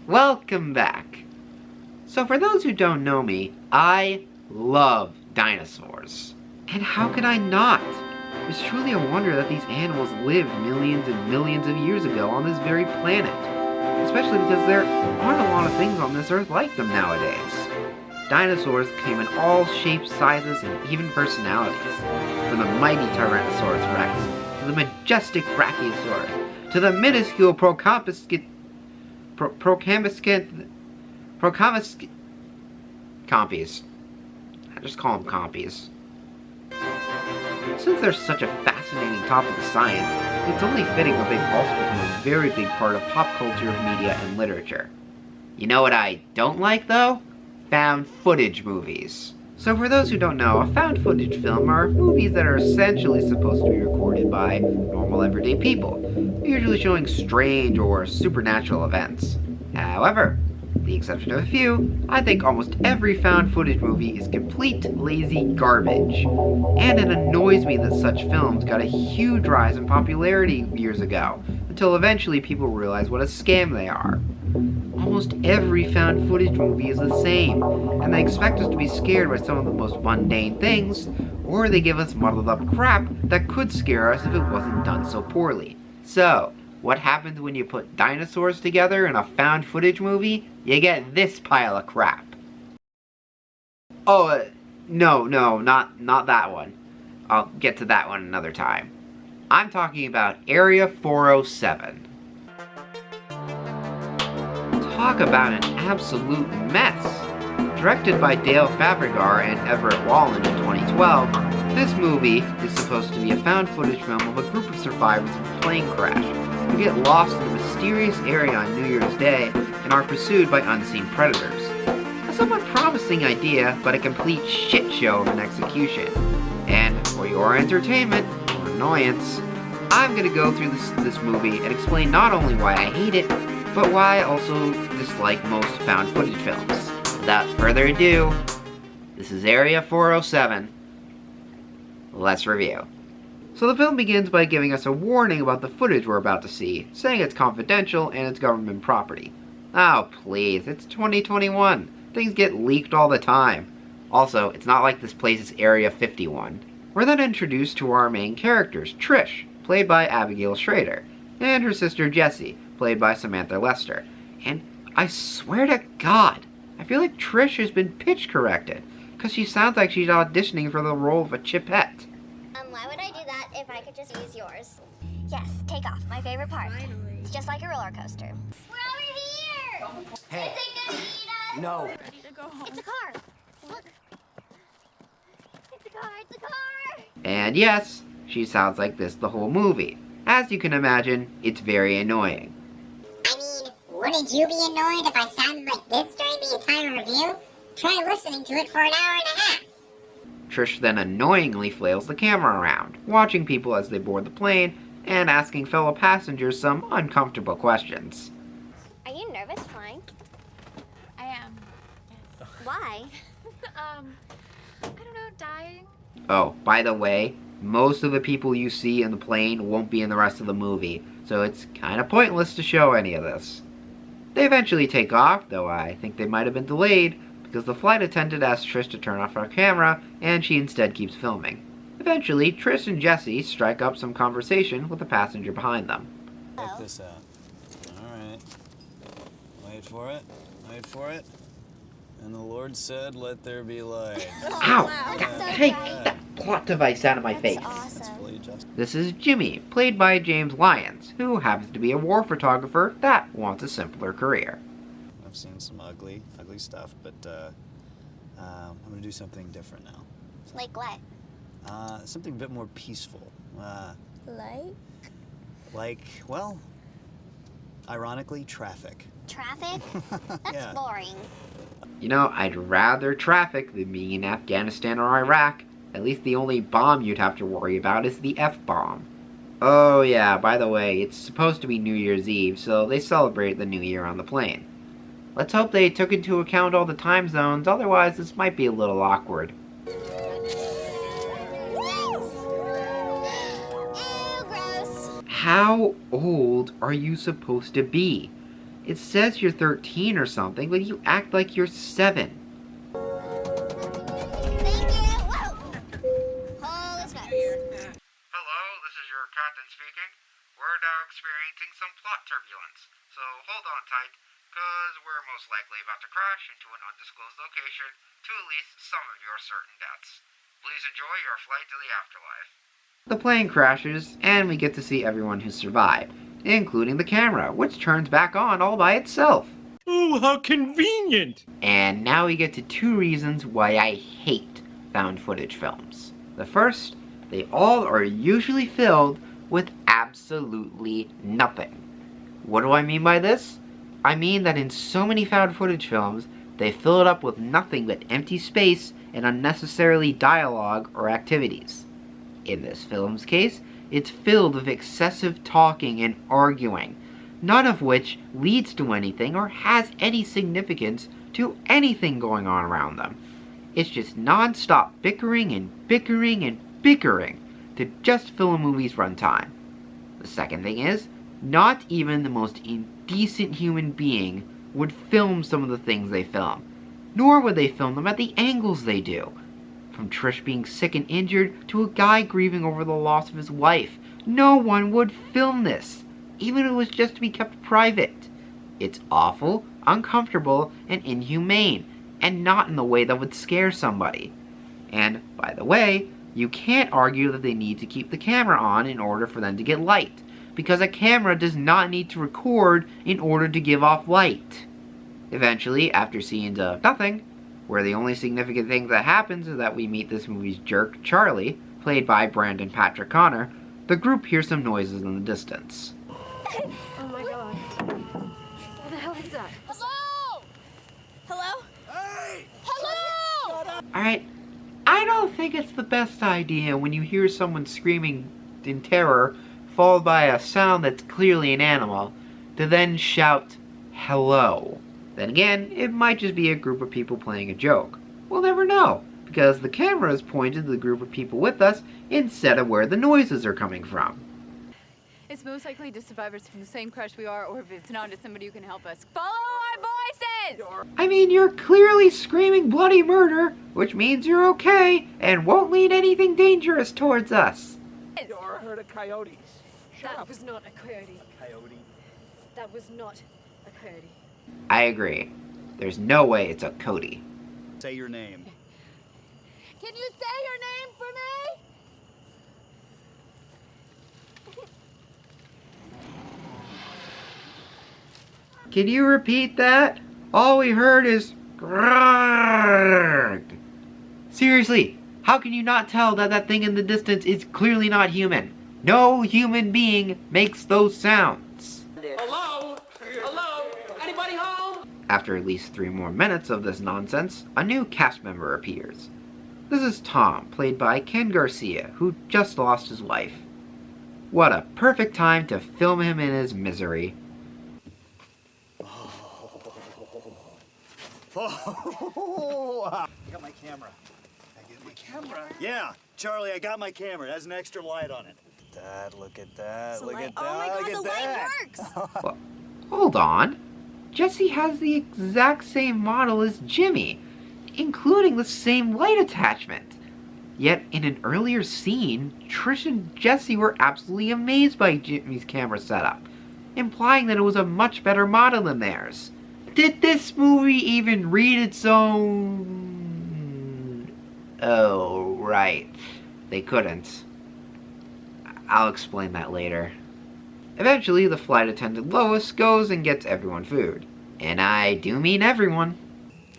Welcome back. So for those who don't know me, I love dinosaurs. And how could I not? It's truly a wonder that these animals lived millions and millions of years ago on this very planet. Especially because there aren't a lot of things on this earth like them nowadays. Dinosaurs came in all shapes, sizes, and even personalities. From the mighty Tyrannosaurus rex, to the majestic Brachiosaurus, to the minuscule Procambiscus compies. I just call them compies. Since they're such a fascinating topic of science, it's only fitting that they've also become a very big part of pop culture, media, and literature. You know what I don't like, though? Found footage movies. So for those who don't know, a found footage film are movies that are essentially supposed to be recorded by normal everyday people, usually showing strange or supernatural events. However, with the exception of a few, I think almost every found footage movie is complete lazy garbage. And it annoys me that such films got a huge rise in popularity years ago, until eventually people realize what a scam they are. Almost every found footage movie is the same, and they expect us to be scared by some of the most mundane things, or they give us muddled up crap that could scare us if it wasn't done so poorly. So, what happens when you put dinosaurs together in a found footage movie? You get this pile of crap. Oh, no, not that one. I'll get to that one another time. I'm talking about Area 407. Talk about an absolute mess. Directed by Dale Fabregas and Everett Wallen in 2012, this movie is supposed to be a found footage film of a group of survivors of a plane crash who get lost in a mysterious area on New Year's Day and are pursued by unseen predators. A somewhat promising idea, but a complete shit show of an execution. And for your entertainment or annoyance, I'm gonna go through this movie and explain not only why I hate it, but why I also dislike most found footage films. Without further ado, this is Area 407. Let's review. So the film begins by giving us a warning about the footage we're about to see, saying it's confidential and it's government property. Oh please, it's 2021. Things get leaked all the time. Also, it's not like this place is Area 51. We're then introduced to our main characters, Trish, played by Abigail Schrader, and her sister Jessie, played by Samantha Lester. And I swear to God, I feel like Trish has been pitch corrected, because she sounds like she's auditioning for the role of a Chippette. Why would I do that if I could just use yours? Yes, take off, my favorite part. Finally. It's just like a roller coaster. We're over here! Hey. Is it gonna eat us? No. Ready to go home. It's a car. Look. It's a car. And yes, she sounds like this the whole movie. As you can imagine, it's very annoying. I mean, wouldn't you be annoyed if I sounded like this during the entire review? Try listening to it for an hour and a half. Trish then annoyingly flails the camera around, watching people as they board the plane, and asking fellow passengers some uncomfortable questions. Are you nervous flying? I am. Yes. Why? I don't know, dying. Oh, by the way, most of the people you see in the plane won't be in the rest of the movie, so it's kinda pointless to show any of this. They eventually take off, though I think they might have been delayed, because the flight attendant asks Trish to turn off her camera, and she instead keeps filming. Eventually, Trish and Jessie strike up some conversation with the passenger behind them. Check this out. Alright. Wait for it. Wait for it. And the Lord said, let there be light. Ow! wow. God, So take bright. that plot device out of my face. That's awesome. It's fully adjusted. This is Jimmy, played by James Lyons, who happens to be a war photographer that wants a simpler career. I've seen some ugly stuff, but I'm gonna do something different now. Like what? Something a bit more peaceful. Like? Well, ironically, traffic. Traffic? That's Yeah. boring. You know, I'd rather traffic than being in Afghanistan or Iraq. At least the only bomb you'd have to worry about is the F-bomb. Oh yeah, by the way, it's supposed to be New Year's Eve, so they celebrate the New Year on the plane. Let's hope they took into account all the time zones, otherwise this might be a little awkward. Ew, gross. How old are you supposed to be? It says you're 13 or something, but you act like you're 7. Thank you. Whoa. Holy smokes. Hello, this is your captain speaking. We're now experiencing some plot turbulence, so hold on tight, because we're most likely about to crash into an undisclosed location to at least some of your certain deaths. Please enjoy your flight to the afterlife. The plane crashes, and we get to see everyone who survived, including the camera, which turns back on all by itself. Oh, how convenient! And now we get to 2 reasons why I hate found footage films. The first, they all are usually filled with absolutely nothing. What do I mean by this? I mean that in so many found footage films, they fill it up with nothing but empty space and unnecessarily dialogue or activities. In this film's case, it's filled with excessive talking and arguing, none of which leads to anything or has any significance to anything going on around them. It's just non-stop bickering and bickering and bickering to just fill a movie's runtime. The second thing is, not even the most indecent human being would film some of the things they film, nor would they film them at the angles they do. From Trish being sick and injured to a guy grieving over the loss of his wife, no one would film this, even if it was just to be kept private. It's awful, uncomfortable, and inhumane, and not in the way that would scare somebody. And, by the way, you can't argue that they need to keep the camera on in order for them to get light, because a camera does not need to record in order to give off light. Eventually, after scenes of nothing, where the only significant thing that happens is that we meet this movie's jerk, Charlie, played by Brandon Patrick Connor, the group hears some noises in the distance. Oh my god. What the hell is that? Hello? Hello? Hey! Hello? Alright, I don't think it's the best idea when you hear someone screaming in terror, followed by a sound that's clearly an animal, to then shout, hello. Then again, it might just be a group of people playing a joke. We'll never know, because the camera is pointed to the group of people with us instead of where the noises are coming from. It's most likely just survivors from the same crash we are, or if it's not, it's somebody who can help us. Follow our voices! I mean, you're clearly screaming bloody murder, which means you're okay, and won't lead anything dangerous towards us. Or heard of coyotes. That was not a coyote. Coyote. That was not a coyote. I agree. There's no way it's a Cody. Say your name. Can you say your name for me? Can you repeat that? All we heard is grrrg. Seriously, how can you not tell that that thing in the distance is clearly not human? No human being makes those sounds. Hello? Hello? Anybody home? After at least 3 more minutes of this nonsense, a new cast member appears. This is Tom, played by Ken Garcia, who just lost his wife. What a perfect time to film him in his misery. I got my camera. I get my camera? Yeah, Charlie, I got my camera. It has an extra light on it. Look at that, look at that, Oh my god, look the at light that. works! Well, hold on. Jesse has the exact same model as Jimmy, including the same light attachment. Yet, in an earlier scene, Trish and Jesse were absolutely amazed by Jimmy's camera setup, implying that it was a much better model than theirs. Did this movie even read its own... Oh, right. They couldn't. I'll explain that later. Eventually, the flight attendant Lois goes and gets everyone food. And I do mean everyone.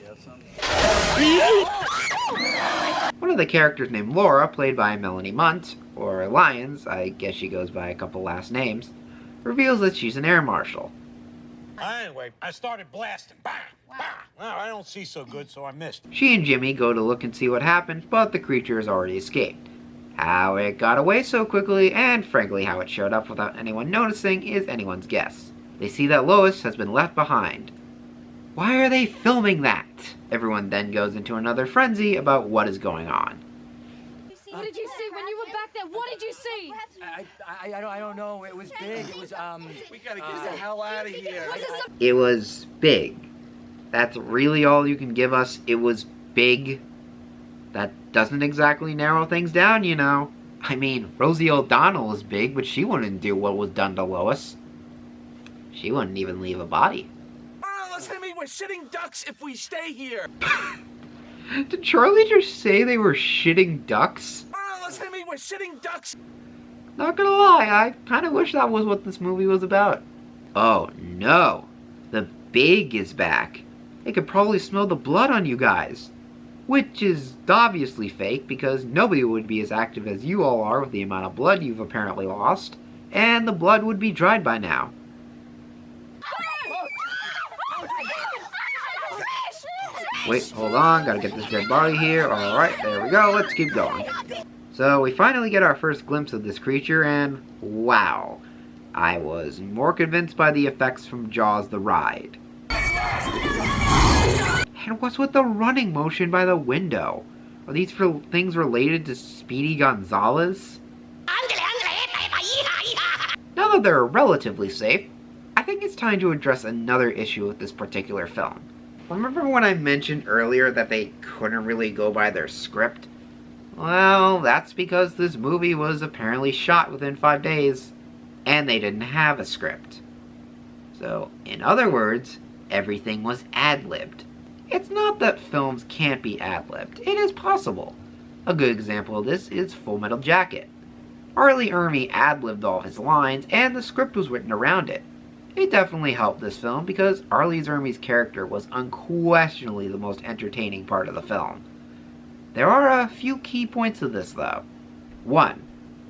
You have some? One of the characters named Laura, played by Melanie Munt, or Lyons, I guess she goes by a couple last names, reveals that she's an air marshal. Anyway, I started blasting. Bang! Bang! Well, I don't see so good, so I missed. She and Jimmy go to look and see what happened, but the creature has already escaped. How it got away so quickly, and frankly how it showed up without anyone noticing, is anyone's guess. They see that Lois has been left behind. Why are they filming that? Everyone then goes into another frenzy about what is going on. What did you see when you were back there? Ethan, what did you see? I don't know. It was big. It was, We gotta get the hell out of here. It was big. That's really all you can give us. It was big. That doesn't exactly narrow things down, you know. I mean, Rosie O'Donnell is big, but she wouldn't do what was done to Lois. She wouldn't even leave a body. Listen to me, we're sitting ducks if we stay here. Did Charlie just say they were shitting ducks? Listen to me, we're sitting ducks. Not gonna lie, I kind of wish that was what this movie was about. Oh no, the Big is back. They could probably smell the blood on you guys. Which is obviously fake, because nobody would be as active as you all are with the amount of blood you've apparently lost. And the blood would be dried by now. Wait, hold on, gotta get this dead body here. Alright, there we go, let's keep going. So we finally get our first glimpse of this creature, and wow. I was more convinced by the effects from Jaws the Ride. And what's with the running motion by the window? Are these things related to Speedy Gonzales? Now that they're relatively safe, I think it's time to address another issue with this particular film. Remember when I mentioned earlier that they couldn't really go by their script? Well, that's because this movie was apparently shot within 5 days, and they didn't have a script. So, in other words, everything was ad-libbed. It's not that films can't be ad-libbed. It is possible. A good example of this is Full Metal Jacket. R. Lee Ermey ad-libbed all his lines, and the script was written around it. It definitely helped this film because R. Lee Ermey's character was unquestionably the most entertaining part of the film. There are a few key points to this though. 1.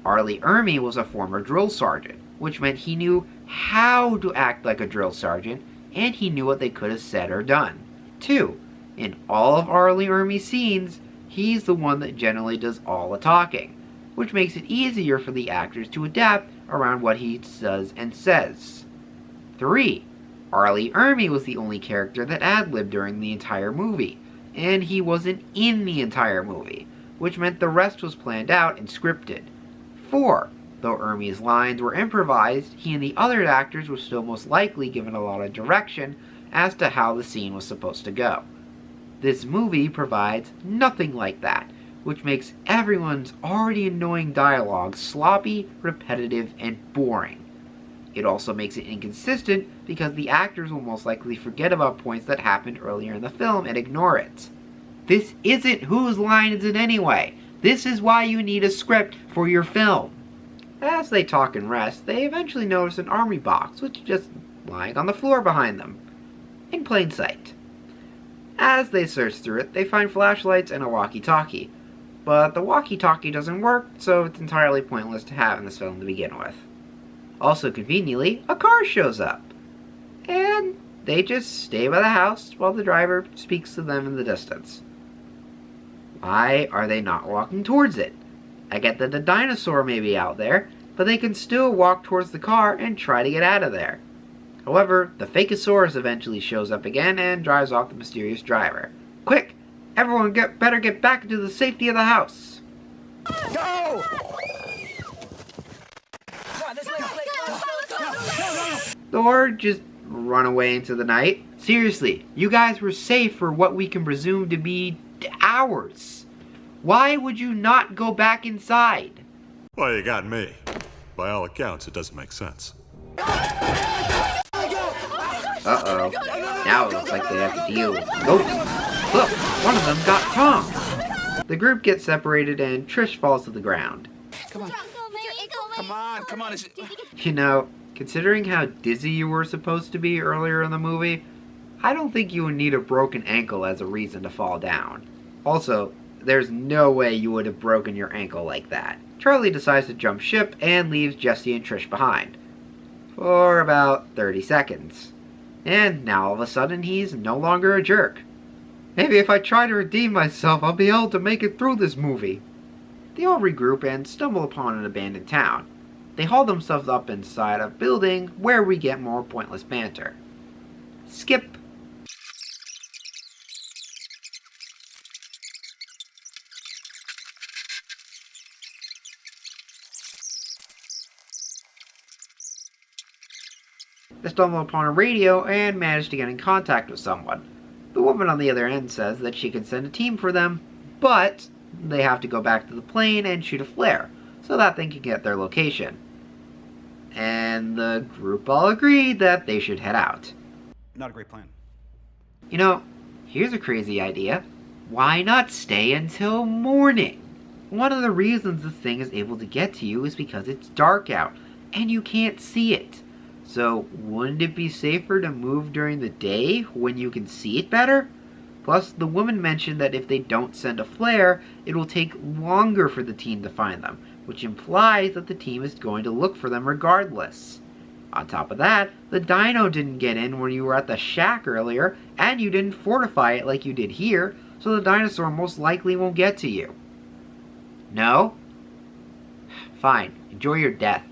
R. Lee Ermey was a former drill sergeant, which meant he knew how to act like a drill sergeant, and he knew what they could have said or done. 2. In all of R. Lee Ermey's scenes, he's the one that generally does all the talking, which makes it easier for the actors to adapt around what he does and says. 3. R. Lee Ermey was the only character that ad-libbed during the entire movie, and he wasn't in the entire movie, which meant the rest was planned out and scripted. 4. Though Ermey's lines were improvised, he and the other actors were still most likely given a lot of direction as to how the scene was supposed to go. This movie provides nothing like that, which makes everyone's already annoying dialogue sloppy, repetitive, and boring. It also makes it inconsistent because the actors will most likely forget about points that happened earlier in the film and ignore it. This isn't whose line is it anyway. This is why you need a script for your film. As they talk and rest, they eventually notice an army box, which is just lying on the floor behind them, in plain sight. As they search through it, they find flashlights and a walkie-talkie, but the walkie-talkie doesn't work, so it's entirely pointless to have in this film to begin with. Also conveniently, a car shows up, and they just stay by the house while the driver speaks to them in the distance. Why are they not walking towards it? I get that the dinosaur may be out there, but they can still walk towards the car and try to get out of there. However, the Fakeosaurus eventually shows up again and drives off the mysterious driver. Quick! Everyone better get back into the safety of the house! Go! Or just run away into the night. Seriously, you guys were safe for what we can presume to be hours. Why would you not go back inside? Well, you got me. By all accounts, it doesn't make sense. Uh-oh. Now it looks like they have to deal with ghosts. Look, one of them got Tom. The group gets separated and Trish falls to the ground. Come on. You know, considering how dizzy you were supposed to be earlier in the movie, I don't think you would need a broken ankle as a reason to fall down. Also, there's no way you would have broken your ankle like that. Charlie decides to jump ship and leaves Jesse and Trish behind. For about 30 seconds. And now all of a sudden he's no longer a jerk. Maybe if I try to redeem myself, I'll be able to make it through this movie. They all regroup and stumble upon an abandoned town. They haul themselves up inside a building where we get more pointless banter. Skip. stumble upon a radio and manage to get in contact with someone. The woman on the other end says that she can send a team for them, but they have to go back to the plane and shoot a flare so that they can get their location. And the group all agreed that they should head out. Not a great plan. You know, here's a crazy idea. Why not stay until morning? One of the reasons this thing is able to get to you is because it's dark out and you can't see it. So wouldn't it be safer to move during the day when you can see it better? Plus, the woman mentioned that if they don't send a flare, it will take longer for the team to find them, which implies that the team is going to look for them regardless. On top of that, the dino didn't get in when you were at the shack earlier, and you didn't fortify it like you did here, so the dinosaur most likely won't get to you. No? Fine, enjoy your death.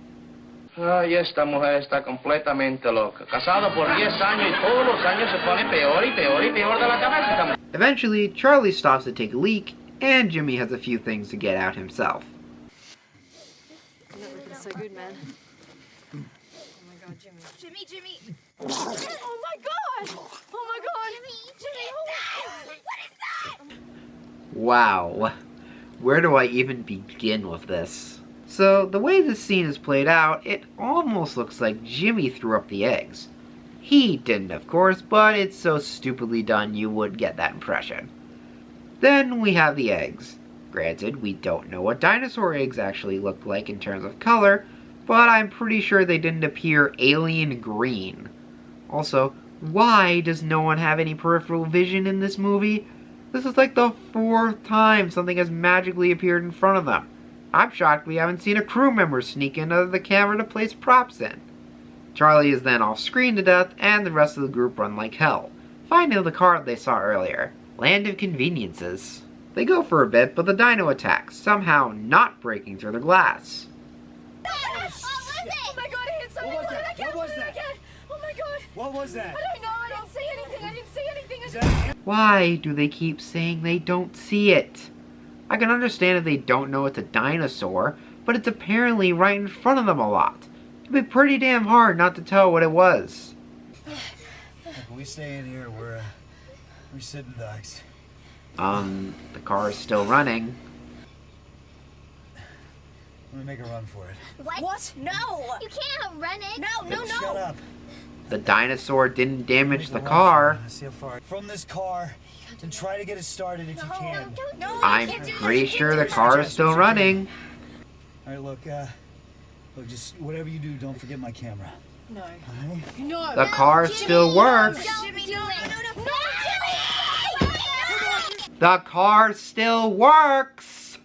Ay, esta mujer está completamente loca. Casada por 10 años y todos los años se pone peor y peor y peor de la cabeza. Eventually, Charlie stops to take a leak, and Jimmy has a few things to get out himself. You're not looking so good, man. Oh my god, Jimmy. Jimmy! Oh my god! Oh my god! Jimmy, what is that? Wow. Where do I even begin with this? So, the way this scene is played out, it almost looks like Jimmy threw up the eggs. He didn't, of course, but it's so stupidly done you would get that impression. Then we have the eggs. Granted, we don't know what dinosaur eggs actually look like in terms of color, but I'm pretty sure they didn't appear alien green. Also, why does no one have any peripheral vision in this movie? This is like the 4th time something has magically appeared in front of them. I'm shocked we haven't seen a crew member sneak in under the camera to place props in. Charlie is then off-screen to death, and the rest of the group run like hell, finding the car they saw earlier. Land of conveniences. They go for a bit, but the dino attacks, somehow not breaking through the glass. Oh my god, I hit something! What was that? Oh my god! What was that? I don't know, I didn't see anything! I didn't see anything! Why do they keep saying they don't see it? I can understand if they don't know it's a dinosaur, but it's apparently right in front of them a lot. It'd be pretty damn hard not to tell what it was. We stay in here, we're sitting ducks. The car is still running. I'm gonna make a run for it. What? No! You can't run it! No! Shut up. The dinosaur didn't damage the Make a run car. for it. See how far. From this car, and try to get it started if you can. I'm pretty sure the car is still running. All right, look, just whatever you do, don't forget my camera. No. Right? No! The car still works. Jimmy, do it! No, Jimmy! The car still works.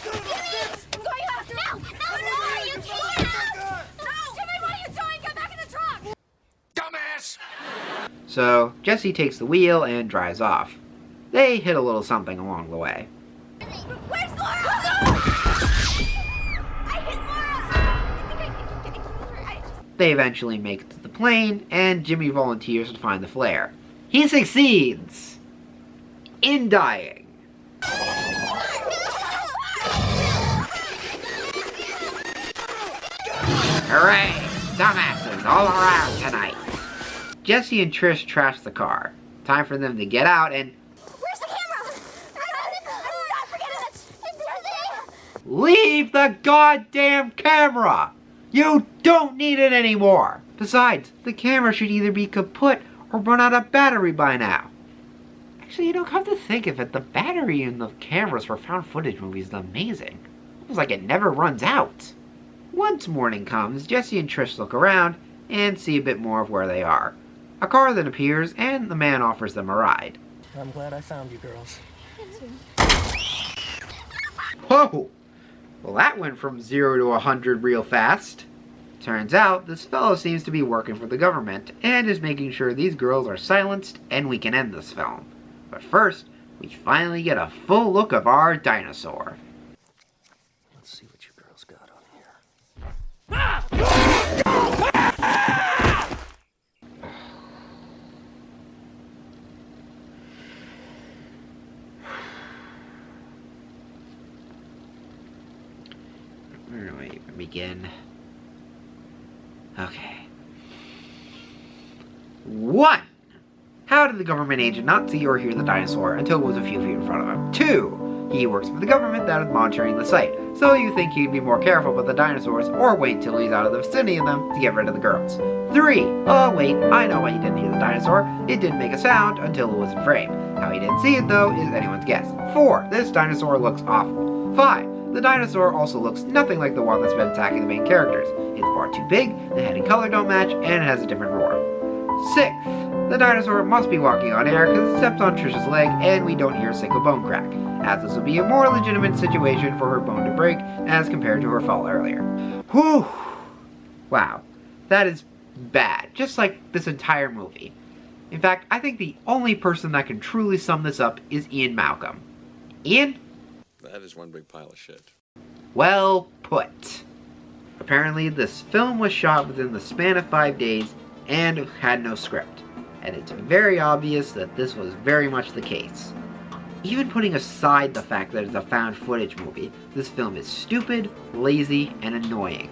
I'm going after him! No, you can't! No! Jimmy, what are you doing? Get back in the truck! Dumbass! So, Jesse takes the wheel and drives off. They hit a little something along the way. Where's Laura? I hit Laura! They eventually make it to the plane, and Jimmy volunteers to find the flare. He succeeds! In dying. Hooray! Dumbasses all around tonight. Jesse and Trish trash the car. Time for them to get out and... Where's the camera? I'm not forgetting it! Leave the goddamn camera! You don't need it anymore! Besides, the camera should either be kaput or run out of battery by now. Actually, you know, come to think of it, the battery in the cameras for found footage movies is amazing. It's like it never runs out. Once morning comes, Jesse and Trish look around and see a bit more of where they are. A car then appears, and the man offers them a ride. I'm glad I found you girls. Whoa! Well, that went from 0 to 100 real fast. Turns out, this fellow seems to be working for the government, and is making sure these girls are silenced, and we can end this film. But first, we finally get a full look of our dinosaur. Let's see what you girls got on here. Where do I even begin? Okay. did the government agent not see or hear the dinosaur until it was a few feet in front of him? 2. He works for the government that is monitoring the site, so you think he'd be more careful with the dinosaurs or wait till he's out of the vicinity of them to get rid of the girls. 3. Oh wait, I know why he didn't hear the dinosaur. It didn't make a sound until it was in frame. How he didn't see it though is anyone's guess. 4. This dinosaur looks awful. 5. The dinosaur also looks nothing like the one that's been attacking the main characters. It's far too big, the head and color don't match, and it has a different roar. 6. The dinosaur must be walking on air because it steps on Trisha's leg and we don't hear a single bone crack, as this would be a more legitimate situation for her bone to break as compared to her fall earlier. Whew! Wow. That is bad, just like this entire movie. In fact, I think the only person that can truly sum this up is Ian Malcolm. Ian? That is one big pile of shit. Well put. Apparently, this film was shot within the span of 5 days and had no script, and it's very obvious that this was very much the case. Even putting aside the fact that it's a found footage movie, this film is stupid, lazy, and annoying.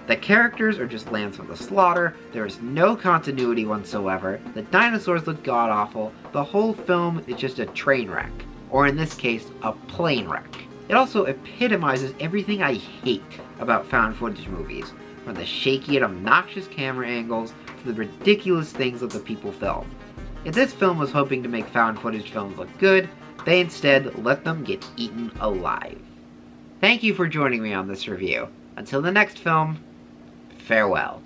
The characters are just lambs for the slaughter, there is no continuity whatsoever, the dinosaurs look god-awful, the whole film is just a train wreck, or in this case, a plane wreck. It also epitomizes everything I hate about found footage movies, from the shaky and obnoxious camera angles to the ridiculous things that the people film. If this film was hoping to make found footage films look good, they instead let them get eaten alive. Thank you for joining me on this review. Until the next film, farewell.